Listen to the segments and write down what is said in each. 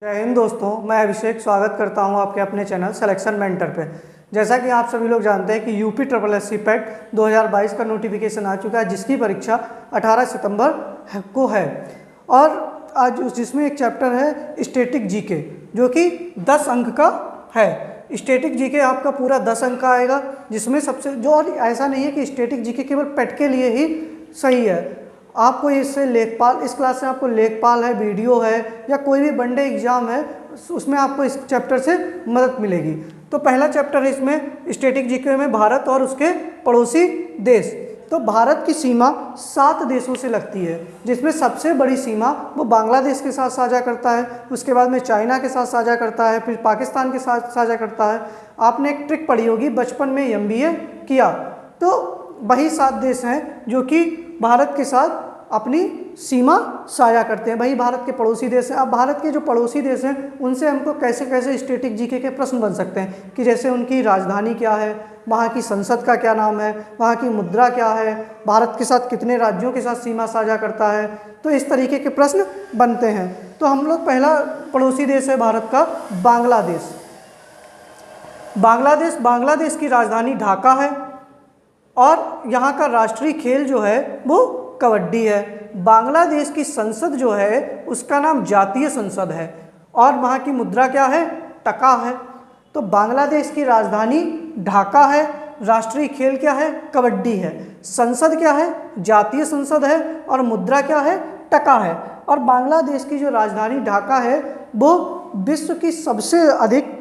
जय हिंद दोस्तों, मैं अभिषेक स्वागत करता हूं आपके अपने चैनल सिलेक्शन मेंटर पे। जैसा कि आप सभी लोग जानते हैं कि यूपी SSC पेट 2022 का नोटिफिकेशन आ चुका है, जिसकी परीक्षा 18 सितंबर को है। और आज जिसमें एक चैप्टर है स्टैटिक जीके, जो कि 10 अंक का है। स्टैटिक जीके आपका पूरा 10 अंक का आएगा, जिसमें सबसे जो, और ऐसा नहीं है कि स्टैटिक जीके केवल पेट के लिए ही सही है। आपको इससे लेखपाल, इस क्लास से आपको लेखपाल है, वीडियो है, या कोई भी वनडे एग्जाम है, उसमें आपको इस चैप्टर से मदद मिलेगी। तो पहला चैप्टर है इसमें स्टैटिक जीके में भारत और उसके पड़ोसी देश। तो भारत की सीमा 7 देशों से लगती है, जिसमें सबसे बड़ी सीमा वो बांग्लादेश के साथ साझा करता है, उसके बाद में चाइना के साथ साझा करता है, फिर पाकिस्तान के साथ साझा करता है। आपने एक ट्रिक पढ़ी होगी बचपन में, MBA किया, तो वही 7 देश हैं जो कि भारत के साथ अपनी सीमा साझा करते हैं, वही भारत के पड़ोसी देश हैं। अब भारत के जो पड़ोसी देश हैं उनसे हमको कैसे कैसे स्टैटिक जीके के प्रश्न बन सकते हैं कि जैसे उनकी राजधानी क्या है, वहाँ की संसद का क्या नाम है, वहाँ की मुद्रा क्या है, भारत के साथ कितने राज्यों के साथ सीमा साझा करता है। तो इस तरीके के प्रश्न बनते हैं। तो हम लोग पहला पड़ोसी देश है भारत का बांग्लादेश। बांग्लादेश की राजधानी ढाका है और यहाँ का राष्ट्रीय खेल जो है वो कबड्डी है। बांग्लादेश की संसद जो है उसका नाम जातीय संसद है और वहाँ की मुद्रा क्या है, टका है। तो बांग्लादेश की राजधानी ढाका है, राष्ट्रीय खेल क्या है, कबड्डी है, संसद क्या है, जातीय संसद है, और मुद्रा क्या है, टका है। और बांग्लादेश की जो राजधानी ढाका है वो विश्व की सबसे अधिक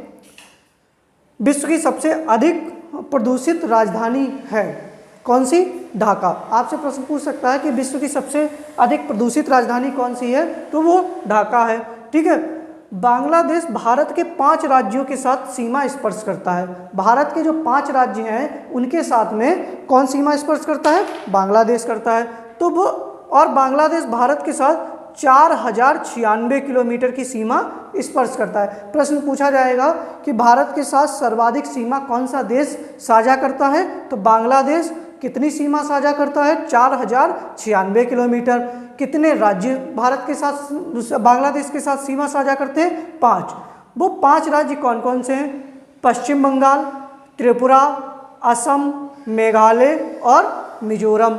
प्रदूषित राजधानी है। कौन सी? ढाका। आपसे प्रश्न पूछ सकता है कि विश्व की सबसे अधिक प्रदूषित राजधानी कौन सी है, तो वो ढाका है। ठीक है। बांग्लादेश भारत के 5 राज्यों के साथ सीमा स्पर्श करता है। भारत के जो 5 राज्य हैं उनके साथ में कौन सीमा स्पर्श करता है? बांग्लादेश करता है। तो वो, और बांग्लादेश भारत के साथ 4096 किलोमीटर की सीमा स्पर्श करता है। प्रश्न पूछा जाएगा कि भारत के साथ सर्वाधिक सीमा कौन सा देश साझा करता है, तो बांग्लादेश कितनी सीमा साझा करता है? 4096 किलोमीटर। कितने राज्य भारत के साथ बांग्लादेश के साथ सीमा साझा करते हैं? 5। वो 5 राज्य कौन कौन से हैं? पश्चिम बंगाल, त्रिपुरा, असम, मेघालय और मिजोरम।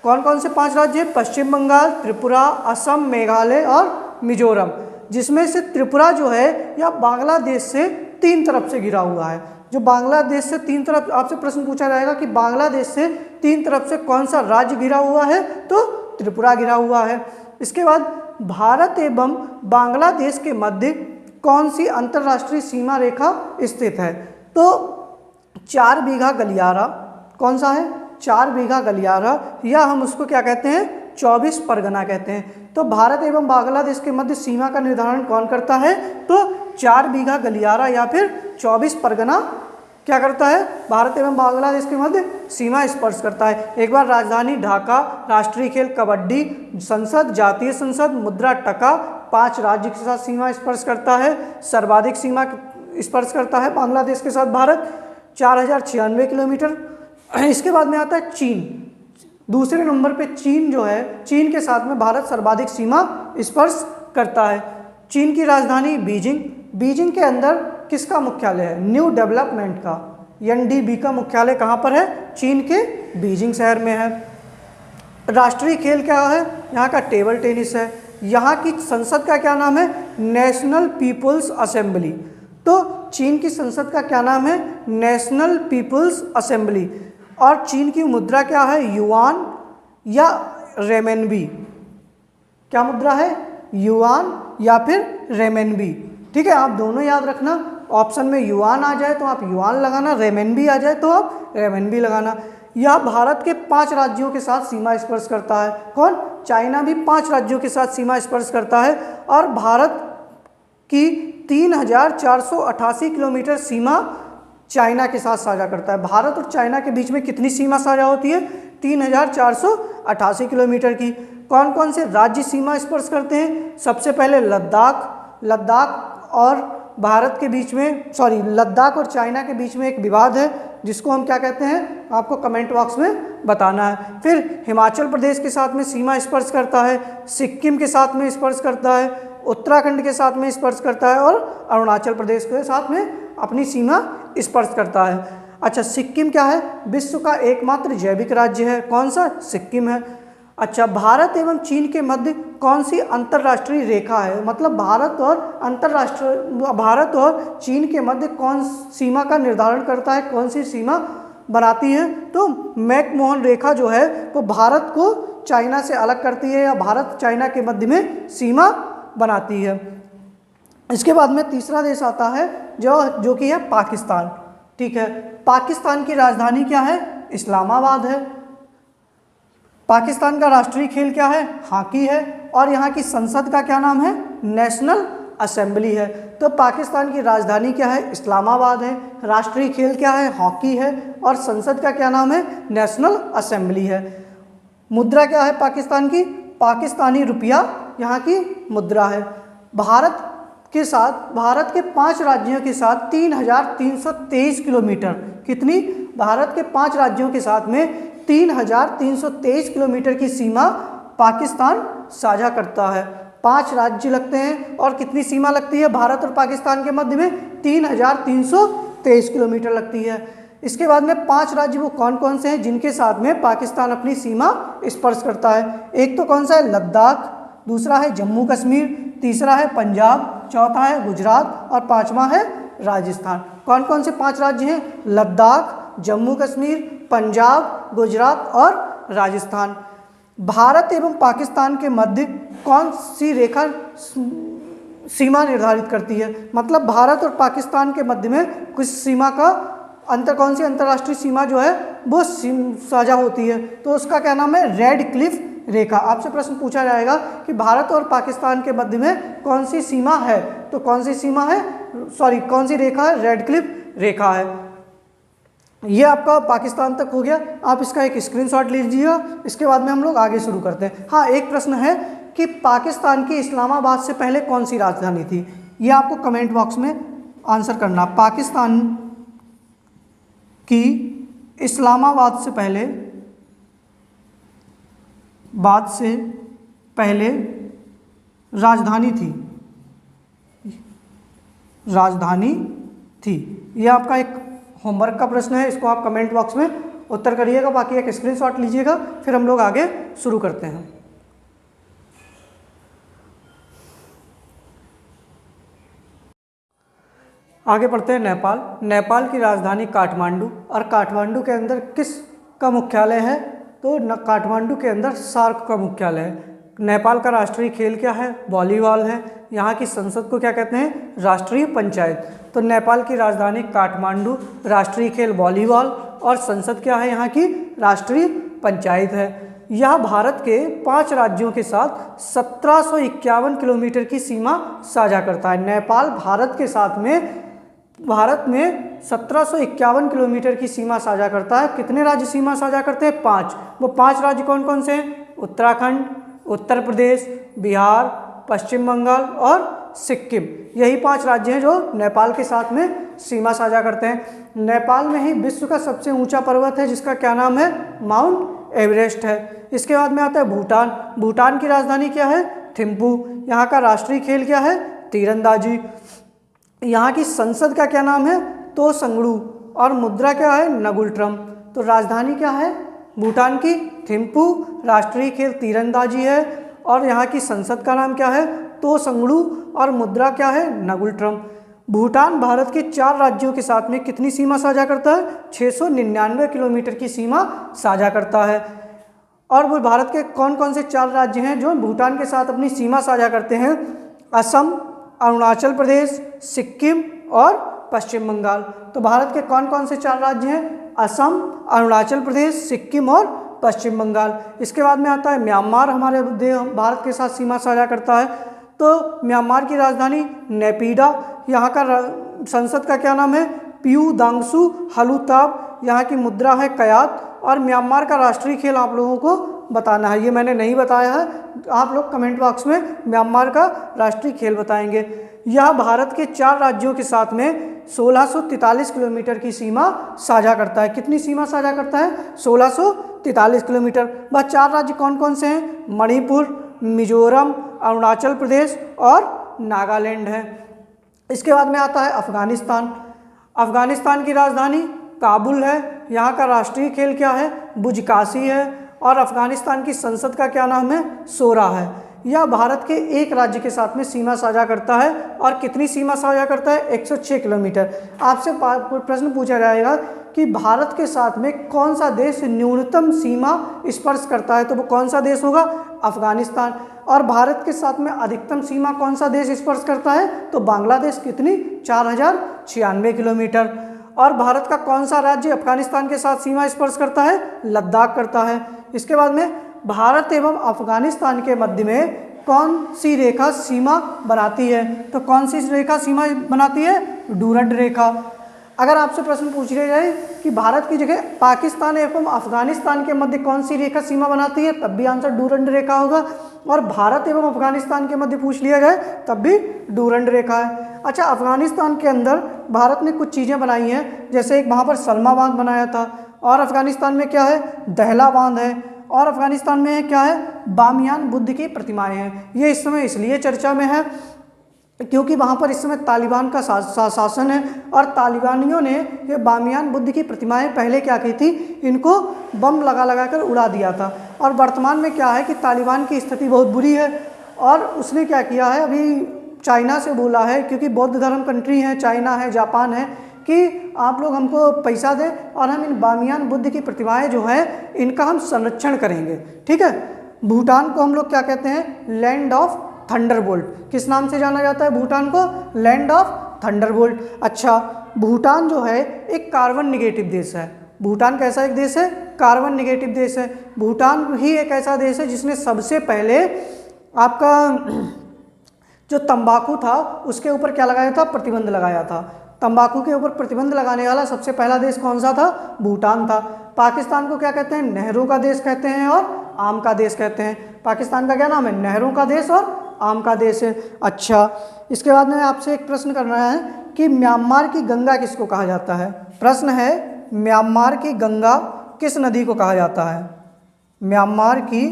कौन कौन से 5 राज्य हैं? पश्चिम बंगाल, त्रिपुरा, असम, मेघालय और मिजोरम। जिसमें से त्रिपुरा जो है या बांग्लादेश से 3 तरफ से घिरा हुआ है। जो बांग्लादेश से 3 तरफ, आपसे प्रश्न पूछा जाएगा कि बांग्लादेश से 3 तरफ से कौन सा राज्य घिरा हुआ है, तो त्रिपुरा घिरा हुआ है। इसके बाद भारत एवं बांग्लादेश के मध्य कौन सी अंतर्राष्ट्रीय सीमा रेखा स्थित है, तो 4 बीघा गलियारा। कौन सा है? 4 बीघा गलियारा, या हम उसको क्या कहते हैं? 24 परगना कहते हैं। तो भारत एवं बांग्लादेश के मध्य सीमा का निर्धारण कौन करता है, तो 4 बीघा गलियारा या फिर 24 परगना क्या करता है? भारत एवं बांग्लादेश के मध्य सीमा स्पर्श करता है। एक बार राजधानी ढाका, राष्ट्रीय खेल कबड्डी, संसद जातीय संसद, मुद्रा टका, 5 राज्य के साथ सीमा स्पर्श करता है। सर्वाधिक सीमा स्पर्श करता है बांग्लादेश के साथ भारत, 4096 किलोमीटर। इसके बाद में आता है चीन। दूसरे नंबर पे चीन जो है, चीन के साथ में भारत सर्वाधिक सीमा स्पर्श करता है। चीन की राजधानी बीजिंग। बीजिंग के अंदर किसका मुख्यालय है? न्यू डेवलपमेंट का, NDB का मुख्यालय कहाँ पर है? चीन के बीजिंग शहर में है। राष्ट्रीय खेल क्या है? यहाँ का टेबल टेनिस है। यहाँ की संसद का क्या नाम है? National people's assembly. तो चीन की संसद का क्या नाम है? National people's assembly. और चीन की मुद्रा क्या है? युआन या रेमेनबी। क्या मुद्रा है? युआन या फिर रेमेनबी। ठीक है, आप दोनों याद रखना। ऑप्शन में युआन आ जाए तो आप युआन लगाना, रेमेनबी आ जाए तो आप रेमेनबी लगाना। यह भारत के 5 राज्यों के साथ सीमा स्पर्श करता है। कौन? चाइना भी 5 राज्यों के साथ सीमा स्पर्श करता है। और भारत की 3488 किलोमीटर सीमा चाइना के साथ साझा करता है। भारत और चाइना के बीच में कितनी सीमा साझा होती है? 3488 किलोमीटर की। कौन कौन से राज्य सीमा स्पर्श करते हैं? सबसे पहले लद्दाख और भारत के बीच में, लद्दाख और चाइना के बीच में एक विवाद है, जिसको हम क्या कहते हैं, आपको कमेंट बॉक्स में बताना है। फिर हिमाचल प्रदेश के साथ में सीमा स्पर्श करता है, सिक्किम के साथ में स्पर्श करता है, उत्तराखंड के साथ में स्पर्श करता है और अरुणाचल प्रदेश के साथ में अपनी सीमा स्पर्श करता है। अच्छा, सिक्किम क्या है? विश्व का एकमात्र जैविक राज्य है। कौन सा? सिक्किम है। अच्छा, भारत एवं चीन के मध्य कौन सी अंतर्राष्ट्रीय रेखा है? मतलब भारत और चीन के मध्य कौन सीमा का निर्धारण करता है, कौन सी सीमा बनाती है? तो मैकमोहन रेखा जो है वो भारत को चाइना से अलग करती है या भारत चाइना के मध्य में सीमा बनाती है। इसके बाद में तीसरा देश आता है जो कि है पाकिस्तान। ठीक है, पाकिस्तान की राजधानी क्या है? इस्लामाबाद है। पाकिस्तान का राष्ट्रीय खेल क्या है? हॉकी है। और यहाँ की संसद का क्या नाम है? नेशनल असेंबली है। तो पाकिस्तान की राजधानी क्या है? इस्लामाबाद है। राष्ट्रीय खेल क्या है? हॉकी है। और संसद का क्या नाम है? नेशनल असेंबली है। मुद्रा क्या है पाकिस्तान की? पाकिस्तानी रुपया यहाँ की मुद्रा है। भारत के 5 राज्यों के साथ 3,323 किलोमीटर, कितनी? भारत के 5 राज्यों के साथ में 3,323 किलोमीटर की सीमा पाकिस्तान साझा करता है। 5 राज्य लगते हैं और कितनी सीमा लगती है भारत और पाकिस्तान के मध्य में? 3,323 किलोमीटर लगती है। इसके बाद में 5 राज्य वो कौन कौन से हैं जिनके साथ में पाकिस्तान अपनी सीमा स्पर्श करता है? एक तो कौन सा है? लद्दाख, दूसरा है जम्मू कश्मीर, तीसरा है पंजाब, चौथा है गुजरात और 5वां है राजस्थान। कौन कौन से 5 राज्य हैं? लद्दाख, जम्मू कश्मीर, पंजाब, गुजरात और राजस्थान। भारत एवं पाकिस्तान के मध्य कौन सी रेखा सीमा निर्धारित करती है? मतलब भारत और पाकिस्तान के मध्य में कुछ सीमा का कौन सी अंतर्राष्ट्रीय सीमा जो है वो साझा होती है, तो उसका क्या नाम है? रेड क्लिफ रेखा। आपसे प्रश्न पूछा जाएगा कि भारत और पाकिस्तान के मध्य में कौन सी सीमा है, तो कौन सी सीमा है, कौन सी रेखा है? रेड क्लिफ रेखा है। ये आपका पाकिस्तान तक हो गया। आप इसका एक स्क्रीनशॉट लीजिएगा। इसके बाद में हम लोग आगे शुरू करते हैं। हाँ, एक प्रश्न है कि पाकिस्तान की इस्लामाबाद से पहले कौन सी राजधानी थी? ये आपको कमेंट बॉक्स में आंसर करना। पाकिस्तान की इस्लामाबाद से पहले राजधानी थी। यह आपका एक होमवर्क का प्रश्न है, इसको आप कमेंट बॉक्स में उत्तर करिएगा, बाकी एक स्क्रीनशॉट लीजिएगा, फिर हम लोग आगे शुरू करते हैं। आगे पढ़ते हैं नेपाल। नेपाल की राजधानी काठमांडू, और काठमांडू के अंदर किस का मुख्यालय है? तो काठमांडू के अंदर सार्क का मुख्यालय है। नेपाल का राष्ट्रीय खेल क्या है? वॉलीबॉल है। यहाँ की संसद को क्या कहते हैं? राष्ट्रीय पंचायत। तो नेपाल की राजधानी काठमांडू, राष्ट्रीय खेल वॉलीबॉल और संसद क्या है यहाँ की? राष्ट्रीय पंचायत है। यह भारत के 5 राज्यों के साथ 1751 किलोमीटर की सीमा साझा करता है। नेपाल भारत में 1751 किलोमीटर की सीमा साझा करता है। कितने राज्य सीमा साझा करते हैं? 5। वो 5 राज्य कौन कौन से हैं? उत्तराखंड, उत्तर प्रदेश, बिहार, पश्चिम बंगाल और सिक्किम। यही 5 राज्य हैं जो नेपाल के साथ में सीमा साझा करते हैं। नेपाल में ही विश्व का सबसे ऊंचा पर्वत है जिसका क्या नाम है? माउंट एवरेस्ट है। इसके बाद में आता है भूटान। भूटान की राजधानी क्या है? थिम्पू। यहाँ का राष्ट्रीय खेल क्या है? तीरंदाजी। यहाँ की संसद का क्या नाम है? तोसंगड़ू। और मुद्रा क्या है? नगुल्ट्रम। तो राजधानी क्या है भूटान की? थिम्पू। राष्ट्रीय खेल तीरंदाजी है और यहाँ की संसद का नाम क्या है? तोसंगड़ू। और मुद्रा क्या है? नगुल्ट्रम। भूटान भारत के 4 राज्यों के साथ में कितनी सीमा साझा करता है? 699 किलोमीटर की सीमा साझा करता है। और वो भारत के कौन कौन से 4 राज्य हैं जो भूटान के साथ अपनी सीमा साझा करते हैं? असम, अरुणाचल प्रदेश, सिक्किम और पश्चिम बंगाल। तो भारत के कौन कौन से 4 राज्य हैं? असम, अरुणाचल प्रदेश, सिक्किम और पश्चिम बंगाल। इसके बाद में आता है म्यांमार, हमारे भारत के साथ सीमा साझा करता है। तो म्यांमार की राजधानी नेपिडा। यहाँ का संसद का क्या नाम है? पियू दांगसू हलूताब। यहाँ की मुद्रा है कयात। और म्यांमार का राष्ट्रीय खेल आप लोगों को बताना है, ये मैंने नहीं बताया है, आप लोग कमेंट बॉक्स में म्यांमार का राष्ट्रीय खेल बताएंगे। यह भारत के 4 राज्यों के साथ में 1643 किलोमीटर की सीमा साझा करता है। कितनी सीमा साझा करता है? 1643 किलोमीटर। वह 4 राज्य कौन कौन से हैं? मणिपुर, मिजोरम, अरुणाचल प्रदेश और नागालैंड है। इसके बाद में आता है अफगानिस्तान। अफगानिस्तान की राजधानी काबुल है। यहाँ का राष्ट्रीय खेल क्या है? बुजकाशी है। और अफगानिस्तान की संसद का क्या नाम है? शोरा है। यह भारत के एक राज्य के साथ में सीमा साझा करता है। और कितनी सीमा साझा करता है? 106 किलोमीटर। आपसे प्रश्न पूछा जाएगा कि भारत के साथ में कौन सा देश न्यूनतम सीमा स्पर्श करता है, तो वो कौन सा देश होगा? अफगानिस्तान। और भारत के साथ में अधिकतम सीमा कौन सा देश स्पर्श करता है? तो बांग्लादेश। कितनी? 4096 किलोमीटर। और भारत का कौन सा राज्य अफगानिस्तान के साथ सीमा स्पर्श करता है? लद्दाख करता है। इसके बाद में भारत एवं अफगानिस्तान के मध्य में कौन सी रेखा सीमा बनाती है? तो कौन सी रेखा सीमा बनाती है? डूरंड रेखा। अगर आपसे प्रश्न पूछ लिया जाए कि भारत की जगह पाकिस्तान एवं अफगानिस्तान के मध्य कौन सी रेखा सीमा बनाती है, तब भी आंसर डूरंड रेखा होगा। और भारत एवं अफगानिस्तान के मध्य पूछ लिया जाए तब भी डूरंड रेखा है। अच्छा, अफगानिस्तान के अंदर भारत ने कुछ चीज़ें बनाई हैं, जैसे एक वहाँ पर सलमा बांध बनाया था। और अफगानिस्तान में क्या है? दहला बांध है। और अफगानिस्तान में क्या है? बामियान बुद्ध की प्रतिमाएं हैं। ये इस समय इसलिए चर्चा में है क्योंकि वहाँ पर इस समय तालिबान का शासन है। और तालिबानियों ने ये बामियान बुद्ध की प्रतिमाएं पहले क्या की थी? इनको बम लगा कर उड़ा दिया था। और वर्तमान में क्या है कि तालिबान की स्थिति बहुत बुरी है। और उसने क्या किया है, अभी चाइना से बोला है, क्योंकि बौद्ध धर्म कंट्री है, चाइना है, जापान है, कि आप लोग हमको पैसा दें और हम इन बामियान बुद्ध की प्रतिमाएं जो हैं इनका हम संरक्षण करेंगे। ठीक है। भूटान को हम लोग क्या कहते हैं? Land of Thunderbolt. किस नाम से जाना जाता है भूटान को? Land of Thunderbolt. अच्छा, भूटान जो है एक कार्बन निगेटिव देश है। भूटान कैसा एक देश है? कार्बन निगेटिव देश है। भूटान ही एक ऐसा देश है जिसने सबसे पहले आपका जो तंबाकू था उसके ऊपर क्या लगाया था? प्रतिबंध लगाया था। तंबाकू के ऊपर प्रतिबंध लगाने वाला सबसे पहला देश कौन सा था? भूटान था। पाकिस्तान को क्या कहते हैं? नहरों का देश कहते हैं और आम का देश कहते हैं। पाकिस्तान का क्या नाम है? नहरों का देश और आम का देश है। अच्छा, इसके बाद में आपसे एक प्रश्न करना है कि म्यांमार की गंगा किसको कहा जाता है? प्रश्न है, म्यांमार की गंगा किस नदी को कहा जाता है? म्यांमार की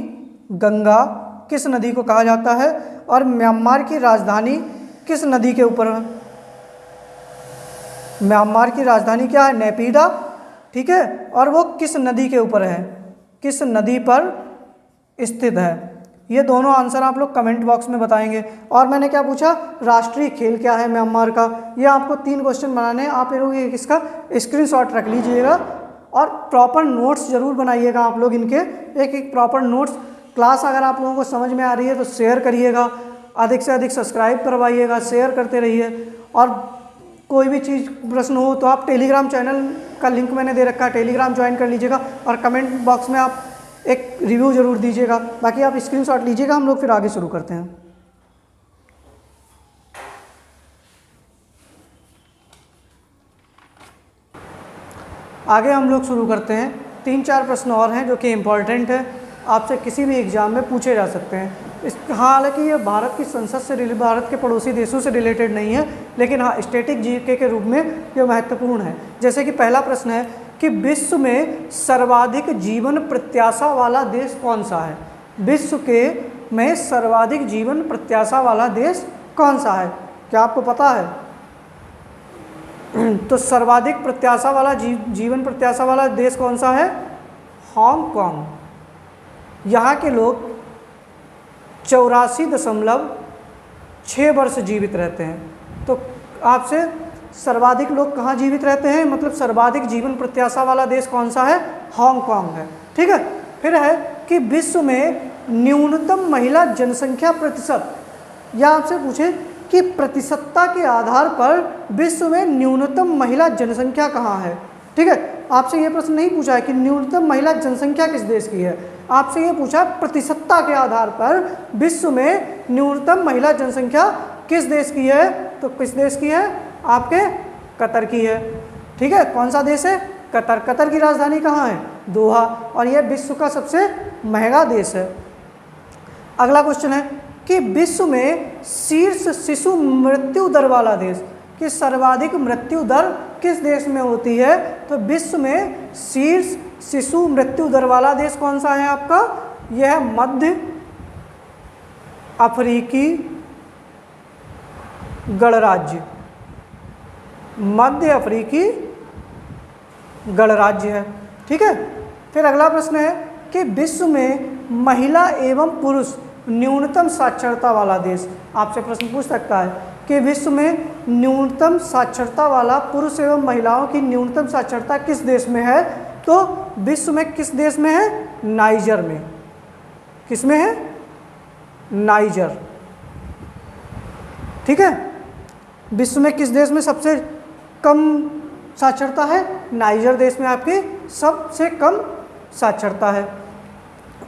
गंगा किस नदी को कहा जाता है? और म्यांमार की राजधानी किस नदी के ऊपर है? म्यांमार की राजधानी क्या है? नेपीडा। ठीक है। और वो किस नदी के ऊपर है? किस नदी पर स्थित है? ये दोनों आंसर आप लोग कमेंट बॉक्स में बताएंगे। और मैंने क्या पूछा? राष्ट्रीय खेल क्या है म्यांमार का? ये आपको 3 क्वेश्चन बनाने हैं। आप लोग इसका स्क्रीनशॉट रख लीजिएगा और प्रॉपर नोट्स जरूर बनाइएगा आप लोग इनके। एक प्रॉपर नोट्स। क्लास अगर आप लोगों को समझ में आ रही है तो शेयर करिएगा, अधिक से अधिक सब्सक्राइब करवाइएगा, शेयर करते रहिए। और कोई भी चीज़ प्रश्न हो तो आप टेलीग्राम चैनल का लिंक मैंने दे रखा है, टेलीग्राम ज्वाइन कर लीजिएगा। और कमेंट बॉक्स में आप एक रिव्यू जरूर दीजिएगा। बाकी आप स्क्रीनशॉट लीजिएगा, हम लोग फिर आगे शुरू करते हैं। आगे हम लोग शुरू करते हैं। 3-4 प्रश्न और हैं जो कि इम्पॉर्टेंट है, आपसे किसी भी एग्जाम में पूछे जा सकते हैं। हालांकि ये भारत की संसद से भारत के पड़ोसी देशों से रिलेटेड नहीं है, लेकिन हाँ स्टैटिक जीके के रूप में ये महत्वपूर्ण है। जैसे कि पहला प्रश्न है कि विश्व में सर्वाधिक जीवन प्रत्याशा वाला देश कौन सा है? विश्व में सर्वाधिक जीवन प्रत्याशा वाला देश कौन सा है? क्या आपको पता है? तो सर्वाधिक प्रत्याशा वाला जीवन प्रत्याशा वाला देश कौन सा है? हांगकांग। यहाँ के लोग 84.6 वर्ष जीवित रहते हैं। तो आपसे सर्वाधिक लोग कहाँ जीवित रहते हैं, मतलब सर्वाधिक जीवन प्रत्याशा वाला देश कौन सा है? हांगकांग है। ठीक है। फिर है कि विश्व में न्यूनतम महिला जनसंख्या प्रतिशत, या आपसे पूछे कि प्रतिशतता के आधार पर विश्व में न्यूनतम महिला जनसंख्या कहाँ है? ठीक है। आपसे ये प्रश्न नहीं पूछा है कि न्यूनतम महिला जनसंख्या किस देश की है, आपसे ये पूछा प्रतिशतता के आधार पर विश्व में न्यूनतम महिला जनसंख्या किस देश की है? तो किस देश की है? आपके कतर की है। ठीक है। कौन सा देश है? कतर। कतर की राजधानी कहाँ है? दोहा। और यह विश्व का सबसे महंगा देश है। अगला क्वेश्चन है कि विश्व में शीर्ष शिशु मृत्यु दर वाला देश, कि सर्वाधिक मृत्यु दर किस देश में होती है? तो विश्व में शीर्ष शिशु मृत्यु दर वाला देश कौन सा है आपका? यह मध्य अफ्रीकी गणराज्य, मध्य अफ्रीकी गणराज्य है। ठीक है। फिर अगला प्रश्न है कि विश्व में महिला एवं पुरुष न्यूनतम साक्षरता वाला देश। आपसे प्रश्न पूछ सकता है कि विश्व में न्यूनतम साक्षरता वाला, पुरुष एवं महिलाओं की न्यूनतम साक्षरता किस देश में है? तो विश्व में किस देश में है? नाइजर में। किस में है? नाइजर। ठीक है। विश्व में किस देश में सबसे कम साक्षरता है? नाइजर देश में आपकी सबसे कम साक्षरता है।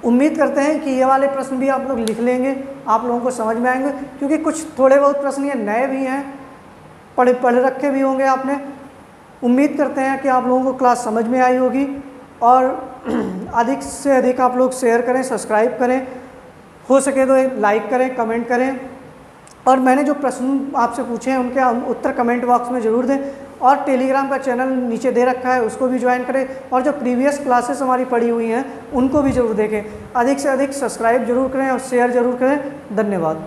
उम्मीद करते हैं कि ये वाले प्रश्न भी आप लोग लिख लेंगे, आप लोगों को समझ में आएंगे, क्योंकि कुछ थोड़े बहुत प्रश्न ये नए भी हैं, पढ़ रखे भी होंगे आपने। उम्मीद करते हैं कि आप लोगों को क्लास समझ में आई होगी, और अधिक से अधिक आप लोग शेयर करें, सब्सक्राइब करें, हो सके तो लाइक करें, कमेंट करें, और मैंने जो प्रश्न आपसे पूछे हैं उनके उत्तर कमेंट बॉक्स में ज़रूर दें। और टेलीग्राम का चैनल नीचे दे रखा है, उसको भी ज्वाइन करें, और जो प्रीवियस क्लासेस हमारी पड़ी हुई हैं उनको भी ज़रूर देखें। अधिक से अधिक सब्सक्राइब जरूर करें और शेयर ज़रूर करें। धन्यवाद।